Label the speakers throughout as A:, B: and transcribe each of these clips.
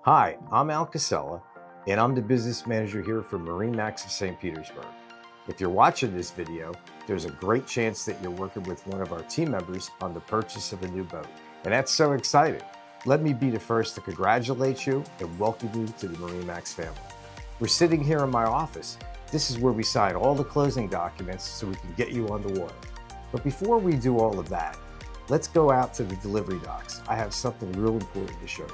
A: Hi, I'm Al Cassella, and I'm the business manager here for MarineMax St. Petersburg. If you're watching this video, there's a great chance that you're working with one of our team members on the purchase of a new boat. And that's so exciting. Let me be the first to congratulate you and welcome you to the MarineMax family. We're sitting here in my office. This is where we sign all the closing documents so we can get you on the water. But before we do all of that, let's go out to the delivery docks. I have something real important to show you.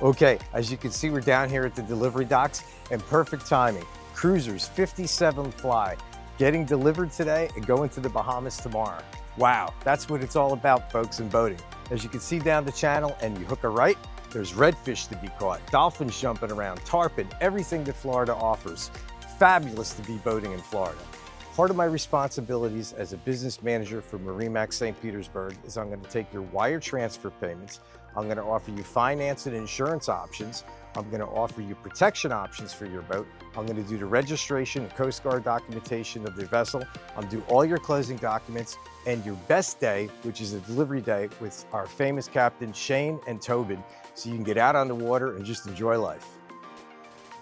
A: Okay, as you can see, we're down here at the delivery docks, and perfect timing. Cruisers 57 fly, getting delivered today and going to the Bahamas tomorrow. Wow, that's what it's all about, folks, in boating. As you can see down the channel and you hook a right, there's redfish to be caught, dolphins jumping around, tarpon, everything that Florida offers. Fabulous to be boating in Florida. Part of my responsibilities as a business manager for MarineMax St. Petersburg is I'm going to take your wire transfer payments. I'm going to offer you finance and insurance options. I'm going to offer you protection options for your boat. I'm going to do the registration and Coast Guard documentation of the vessel. I'm do all your closing documents, and your best day, which is a delivery day with our famous captain Shane and Tobin, so you can get out on the water and just enjoy life.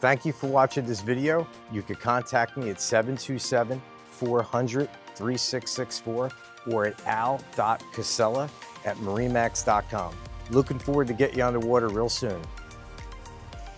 A: Thank you for watching this video. You can contact me at 727-400-3664 or at al.casella@marinemax.com. Looking forward to get you on the water real soon.